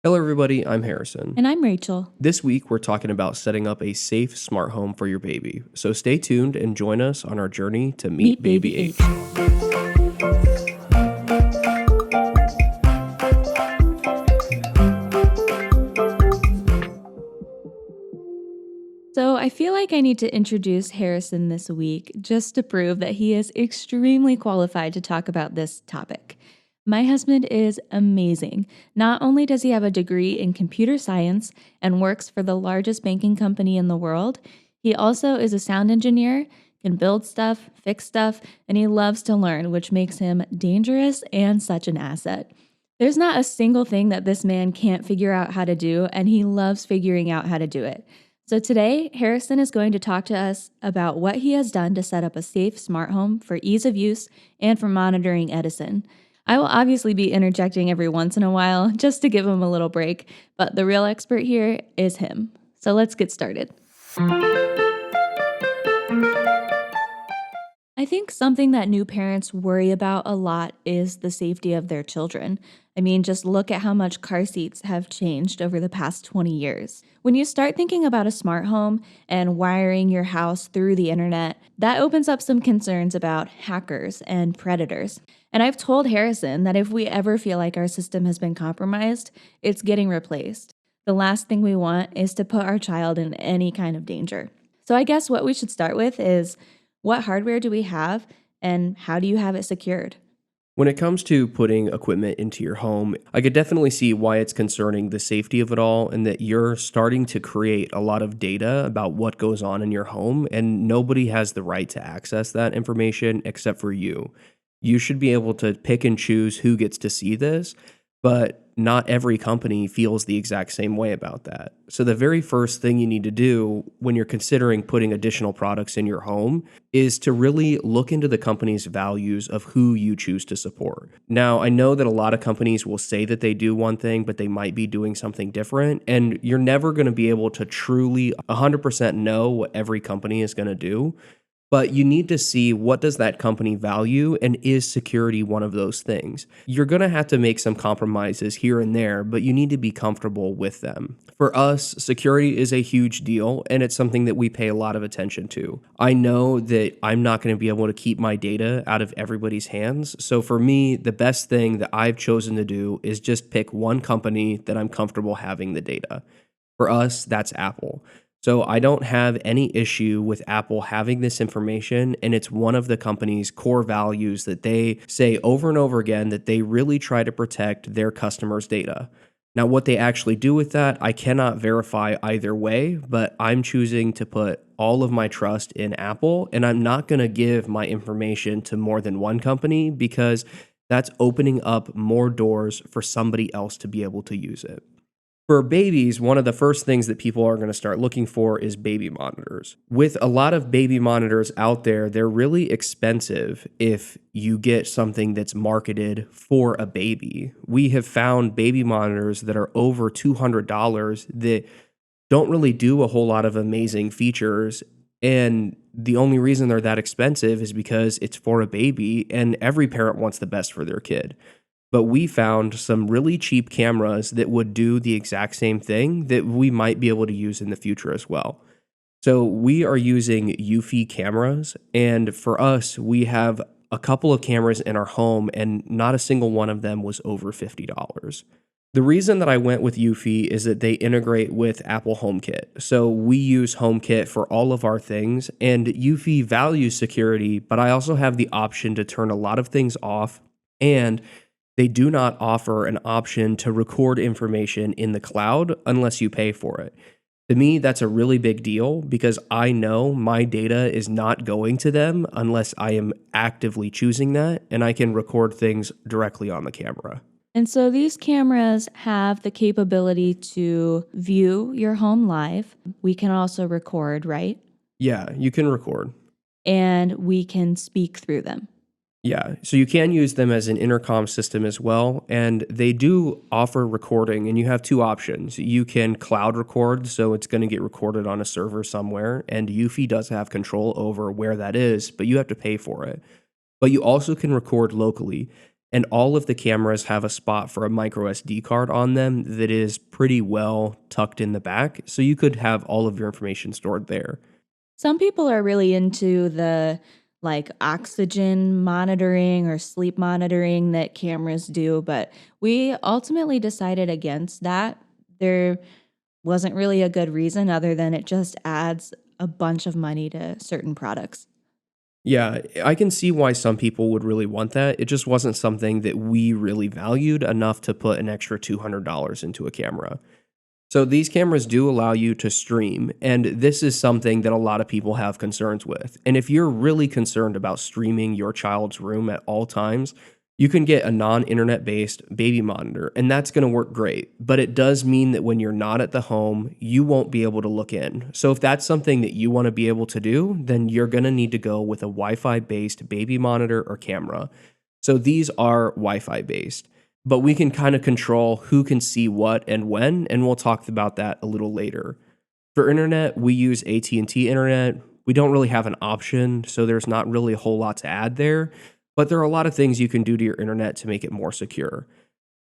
Hello, everybody. I'm Harrison. And I'm Rachel. This week, we're talking about setting up a safe smart home for your baby. So stay tuned and join us on our journey to meet Meet Baby Baby H. H. So I feel like I need to introduce Harrison this week just to prove that he is extremely qualified to talk about this topic. My husband is amazing. Not only does he have a degree in computer science and works for the largest banking company in the world, he also is a sound engineer, can build stuff, fix stuff, and he loves to learn, which makes him dangerous and such an asset. There's not a single thing that this man can't figure out how to do, and he loves figuring out how to do it. So today, Harrison is going to talk to us about what he has done to set up a safe smart home for ease of use and for monitoring Edison. I will obviously be interjecting every once in a while just to give him a little break, but the real expert here is him. So let's get started. I think something that new parents worry about a lot is the safety of their children. I mean, just look at how much car seats have changed over the past 20 years. When you start thinking about a smart home and wiring your house through the internet, that opens up some concerns about hackers and predators. And I've told Harrison that if we ever feel like our system has been compromised, it's getting replaced. The last thing we want is to put our child in any kind of danger. So I guess what we should start with is, what hardware do we have, and how do you have it secured? When it comes to putting equipment into your home, I could definitely see why it's concerning the safety of it all and that you're starting to create a lot of data about what goes on in your home, and nobody has the right to access that information except for you. You should be able to pick and choose who gets to see this, but not every company feels the exact same way about that. So, the very first thing you need to do when you're considering putting additional products in your home is to really look into the company's values of who you choose to support. Now, I know that a lot of companies will say that they do one thing, but they might be doing something different. And you're never going to be able to truly 100% know what every company is going to do. But you need to see, what does that company value, and is security one of those things? You're going to have to make some compromises here and there, but you need to be comfortable with them. For us, security is a huge deal, and it's something that we pay a lot of attention to. I know that I'm not going to be able to keep my data out of everybody's hands. So for me, the best thing that I've chosen to do is just pick one company that I'm comfortable having the data. For us, that's Apple. So I don't have any issue with Apple having this information, and it's one of the company's core values that they say over and over again, that they really try to protect their customers' data. Now, what they actually do with that, I cannot verify either way, but I'm choosing to put all of my trust in Apple, and I'm not going to give my information to more than one company, because that's opening up more doors for somebody else to be able to use it. For babies, one of the first things that people are going to start looking for is baby monitors. With a lot of baby monitors out there, they're really expensive if you get something that's marketed for a baby. We have found baby monitors that are over $200 that don't really do a whole lot of amazing features. And the only reason they're that expensive is because it's for a baby, and every parent wants the best for their kid. But we found some really cheap cameras that would do the exact same thing that we might be able to use in the future as well. So we are using Eufy cameras, and for us, we have a couple of cameras in our home, and not a single one of them was over $50. The reason that I went with Eufy is that they integrate with Apple HomeKit. So we use HomeKit for all of our things, and Eufy values security, but I also have the option to turn a lot of things off, and they do not offer an option to record information in the cloud unless you pay for it. To me, that's a really big deal, because I know my data is not going to them unless I am actively choosing that, and I can record things directly on the camera. And so these cameras have the capability to view your home live. We can also record, right? Yeah, you can record. And we can speak through them. Yeah, so you can use them as an intercom system as well, and they do offer recording, and you have two options. You can cloud record, so it's going to get recorded on a server somewhere, and Eufy does have control over where that is, but you have to pay for it. But you also can record locally. And all of the cameras have a spot for a micro SD card on them that is pretty well tucked in the back. So you could have all of your information stored there. Some people are really into the like oxygen monitoring or sleep monitoring that cameras do, but we ultimately decided against that. There wasn't really a good reason other than it just adds a bunch of money to certain products. Yeah, I can see why some people would really want that. It just wasn't something that we really valued enough to put an extra $200 into a camera. So these cameras do allow you to stream, and this is something that a lot of people have concerns with. And if you're really concerned about streaming your child's room at all times, you can get a non-internet based baby monitor, and that's going to work great. But it does mean that when you're not at the home, you won't be able to look in. So if that's something that you want to be able to do, then you're going to need to go with a Wi-Fi based baby monitor or camera. So these are Wi-Fi based, but we can kind of control who can see what and when, and we'll talk about that a little later. For internet, we use AT&T internet. We don't really have an option, so there's not really a whole lot to add there, but there are a lot of things you can do to your internet to make it more secure.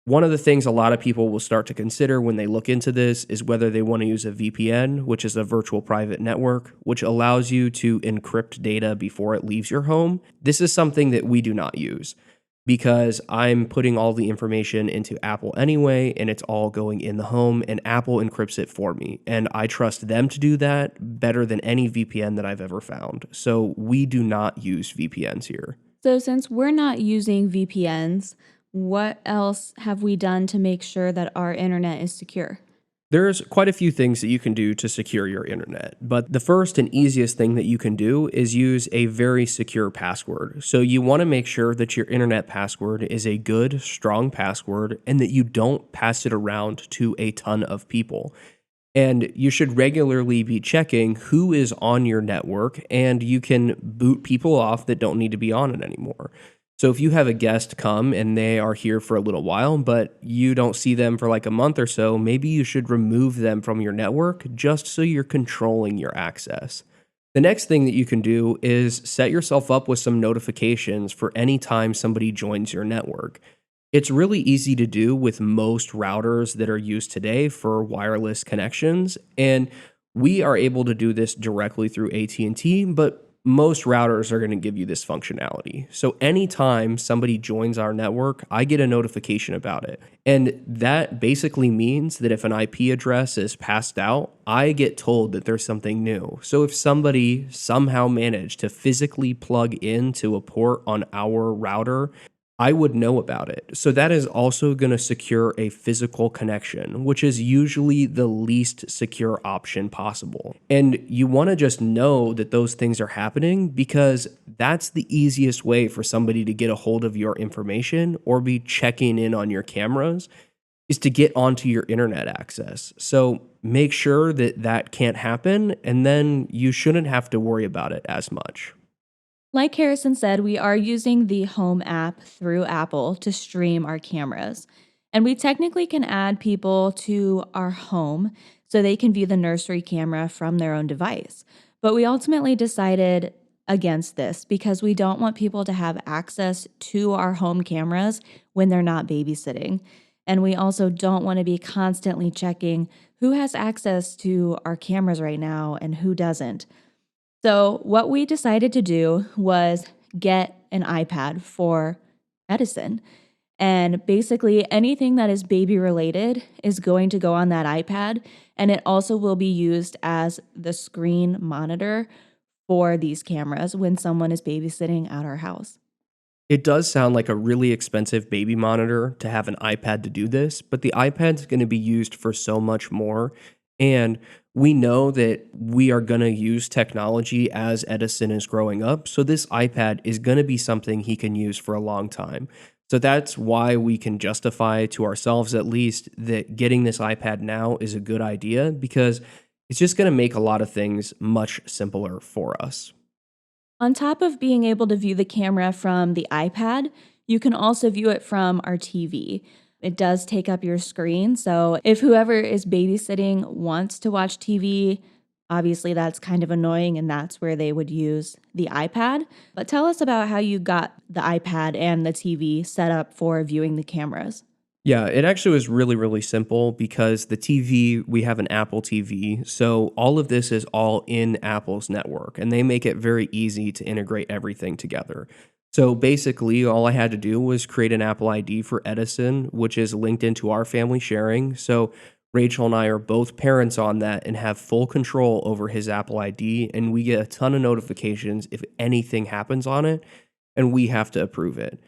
One of the things a lot of people will start to consider when they look into this is whether they want to use a VPN, which is a virtual private network, which allows you to encrypt data before it leaves your home. This is something that we do not use because I'm putting all the information into Apple anyway, and it's all going in the home, and Apple encrypts it for me. And I trust them to do that better than any VPN that I've ever found. So we do not use VPNs here. So, since we're not using VPNs, what else have we done to make sure that our internet is secure? There's quite a few things that you can do to secure your internet, but the first and easiest thing that you can do is use a very secure password. So you want to make sure that your internet password is a good, strong password and that you don't pass it around to a ton of people. And you should regularly be checking who is on your network, and you can boot people off that don't need to be on it anymore. So if you have a guest come and they are here for a little while, but you don't see them for like a month or so, maybe you should remove them from your network just so you're controlling your access. The next thing that you can do is set yourself up with some notifications for any time somebody joins your network. It's really easy to do with most routers that are used today for wireless connections, and we are able to do this directly through AT&T, but most routers are going to give you this functionality. So anytime somebody joins our network, I get a notification about it. And that basically means that if an IP address is passed out, I get told that there's something new. So if somebody somehow managed to physically plug into a port on our router, I would know about it. So that is also going to secure a physical connection, which is usually the least secure option possible. And you want to just know that those things are happening because that's the easiest way for somebody to get a hold of your information or be checking in on your cameras is to get onto your internet access. So make sure that that can't happen, and then you shouldn't have to worry about it as much. Like Harrison said, we are using the Home app through Apple to stream our cameras. And we technically can add people to our home so they can view the nursery camera from their own device. But we ultimately decided against this because we don't want people to have access to our home cameras when they're not babysitting. And we also don't want to be constantly checking who has access to our cameras right now and who doesn't. So, what we decided to do was get an iPad for Edison. And basically, anything that is baby related is going to go on that iPad. And it also will be used as the screen monitor for these cameras when someone is babysitting at our house. It does sound like a really expensive baby monitor to have an iPad to do this, but the iPad's going to be used for so much more. And we know that we are going to use technology as Edison is growing up. So this iPad is going to be something he can use for a long time. So that's why we can justify to ourselves, at least, that getting this iPad now is a good idea because it's just going to make a lot of things much simpler for us. On top of being able to view the camera from the iPad, you can also view it from our TV. It does take up your screen. So if whoever is babysitting wants to watch TV, Obviously, that's kind of annoying, and that's where they would use the iPad. But tell us about how you got the iPad and the TV set up for viewing the cameras. Yeah, it actually was really, really simple because the TV, we have an Apple TV. So all of this is all in Apple's network, and they make it very easy to integrate everything together. So basically, all I had to do was create an Apple ID for Edison, which is linked into our family sharing. So Rachel and I are both parents on that and have full control over his Apple ID, and we get a ton of notifications if anything happens on it, and we have to approve it.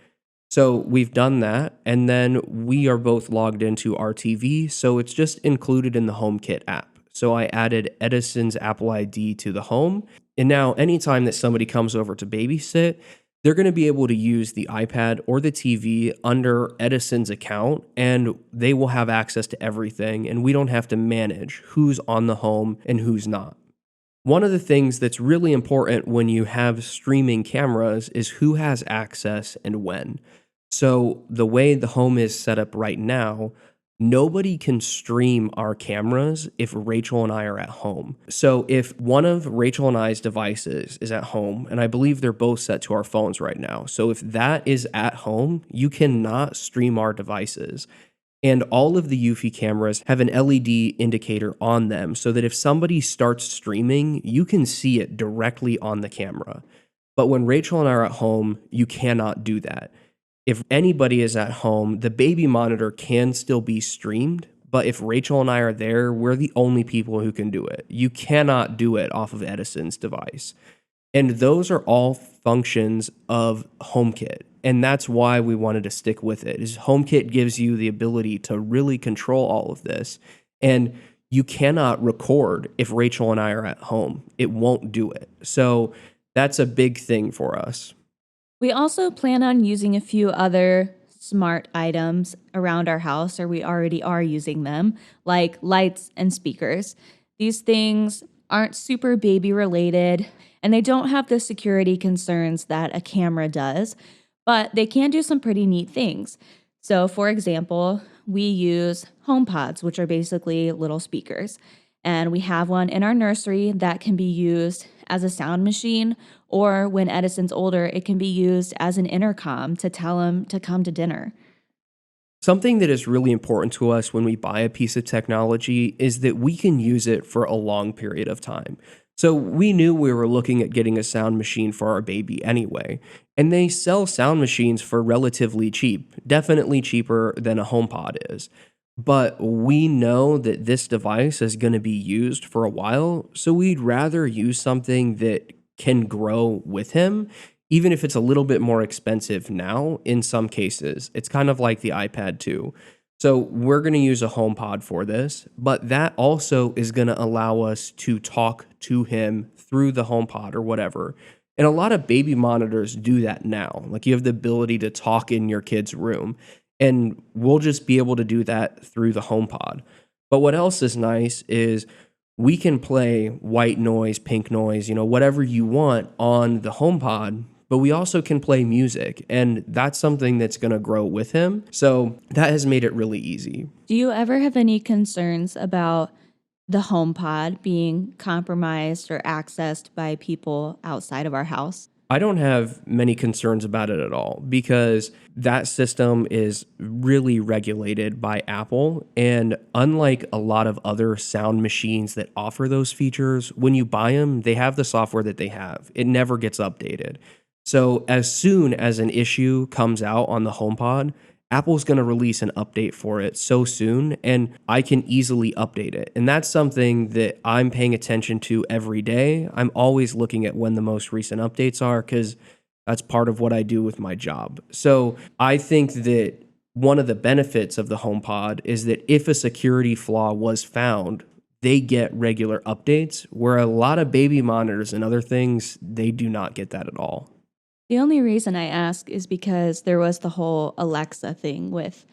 So we've done that, and then we are both logged into our TV, so it's just included in the HomeKit app. So I added Edison's Apple ID to the home, and now anytime that somebody comes over to babysit, they're going to be able to use the iPad or the TV under Edison's account, and they will have access to everything, and we don't have to manage who's on the home and who's not. One of the things that's really important when you have streaming cameras is who has access and when. So, the way the home is set up right now, nobody can stream our cameras if Rachel and I are at home. So, if one of Rachel and I's devices is at home, and I believe they're both set to our phones right now. So, if that is at home, you cannot stream our devices. And all of the Eufy cameras have an LED indicator on them so that if somebody starts streaming, you can see it directly on the camera. But when Rachel and I are at home, you cannot do that. If anybody is at home, the baby monitor can still be streamed, but if Rachel and I are there, we're the only people who can do it. You cannot do it off of Edison's device. And those are all functions of HomeKit. And that's why we wanted to stick with it. Is HomeKit gives you the ability to really control all of this. And you cannot record if Rachel and I are at home. It won't do it. So that's a big thing for us. We also plan on using a few other smart items around our house, or we already are using them, like lights and speakers. These things aren't super baby related, and they don't have the security concerns that a camera does, but they can do some pretty neat things. So, for example, we use HomePods, which are basically little speakers. And we have one in our nursery that can be used as a sound machine, or when Edison's older, it can be used as an intercom to tell him to come to dinner. Something that is really important to us when we buy a piece of technology is that we can use it for a long period of time. So we knew we were looking at getting a sound machine for our baby anyway, and they sell sound machines for relatively cheap, definitely cheaper than a HomePod is. But we know that this device is going to be used for a while, so we'd rather use something that can grow with him, even if it's a little bit more expensive now in some cases. It's kind of like the iPad 2. So we're going to use a HomePod for this, but that also is going to allow us to talk to him through the HomePod or whatever. And a lot of baby monitors do that now. Like you have the ability to talk in your kid's room, and we'll just be able to do that through the HomePod. But what else is nice is we can play white noise, pink noise, whatever you want on the HomePod, but we also can play music, and that's something that's going to grow with him. So that has made it really easy. Do you ever have any concerns about the HomePod being compromised or accessed by people outside of our house? I don't have many concerns about it at all because that system is really regulated by Apple. And unlike a lot of other sound machines that offer those features, when you buy them, they have the software that they have. It never gets updated. So as soon as an issue comes out on the HomePod, Apple's going to release an update for it so soon, and I can easily update it. And that's something that I'm paying attention to every day. I'm always looking at when the most recent updates are because that's part of what I do with my job. So I think that one of the benefits of the HomePod is that if a security flaw was found, they get regular updates, where a lot of baby monitors and other things, they do not get that at all. The only reason I ask is because there was the whole Alexa thing with,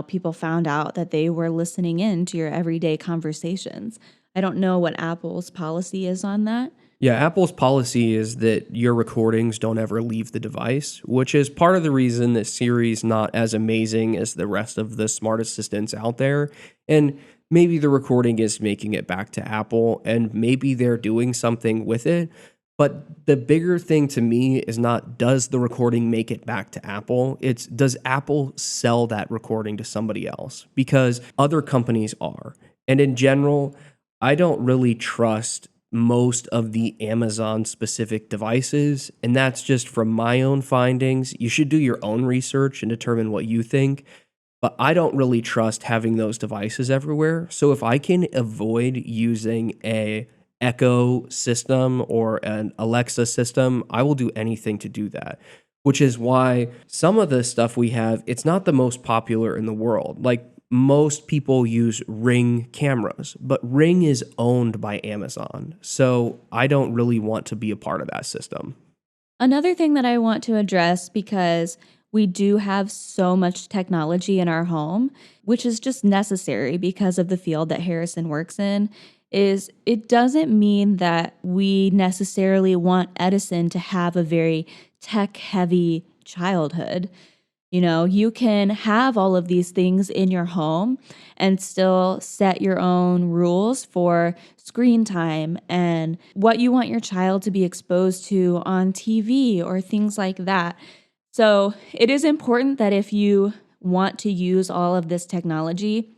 people found out that they were listening in to your everyday conversations. I don't know what Apple's policy is on that. Yeah, Apple's policy is that your recordings don't ever leave the device, which is part of the reason that Siri's not as amazing as the rest of the smart assistants out there. And maybe the recording is making it back to Apple and maybe they're doing something with it. But the bigger thing to me is not does the recording make it back to Apple? It's does Apple sell that recording to somebody else? Because other companies are. And in general, I don't really trust most of the Amazon specific devices. And that's just from my own findings. You should do your own research and determine what you think. But I don't really trust having those devices everywhere. So if I can avoid using a Echo system or an Alexa system, I will do anything to do that. Which is why some of the stuff we have, it's not the most popular in the world. Like most people use Ring cameras, but Ring is owned by Amazon. So I don't really want to be a part of that system. Another thing that I want to address, because we do have so much technology in our home, which is just necessary because of the field that Harrison works in, is it doesn't mean that we necessarily want Edison to have a very tech heavy childhood. You know, you can have all of these things in your home and still set your own rules for screen time and what you want your child to be exposed to on TV or things like that. So, it is important that if you want to use all of this technology,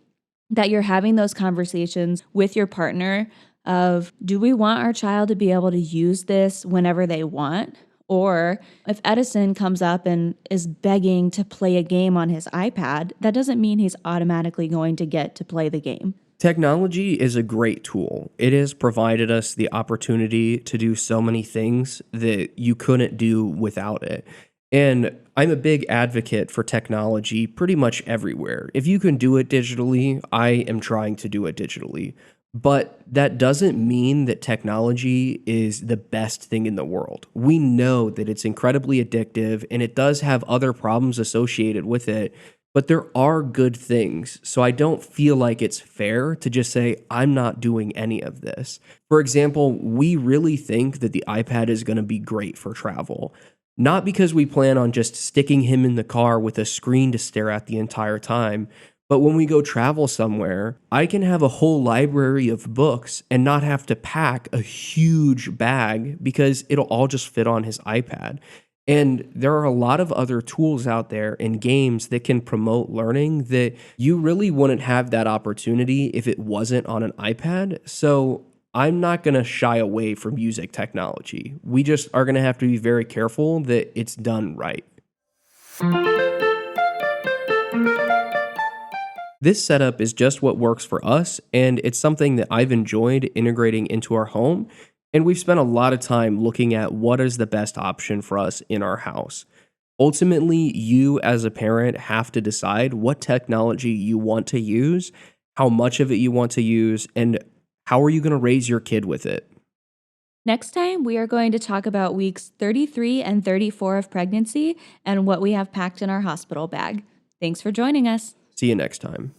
that you're having those conversations with your partner of, do we want our child to be able to use this whenever they want? Or if Edison comes up and is begging to play a game on his iPad, that doesn't mean he's automatically going to get to play the game. Technology is a great tool. It has provided us the opportunity to do so many things that you couldn't do without it. And I'm a big advocate for technology pretty much everywhere. If you can do it digitally, I am trying to do it digitally. But that doesn't mean that technology is the best thing in the world. We know that it's incredibly addictive and it does have other problems associated with it, but there are good things. So I don't feel like it's fair to just say, I'm not doing any of this. For example, we really think that the iPad is going to be great for travel. Not because we plan on just sticking him in the car with a screen to stare at the entire time, but when we go travel somewhere, I can have a whole library of books and not have to pack a huge bag because it'll all just fit on his iPad. And there are a lot of other tools out there and games that can promote learning that you really wouldn't have that opportunity if it wasn't on an iPad. So I'm not going to shy away from using technology. We just are going to have to be very careful that it's done right. This setup is just what works for us, and it's something that I've enjoyed integrating into our home, and we've spent a lot of time looking at what is the best option for us in our house. Ultimately, you as a parent have to decide what technology you want to use, how much of it you want to use, and how are you going to raise your kid with it. Next time, we are going to talk about weeks 33 and 34 of pregnancy and what we have packed in our hospital bag. Thanks for joining us. See you next time.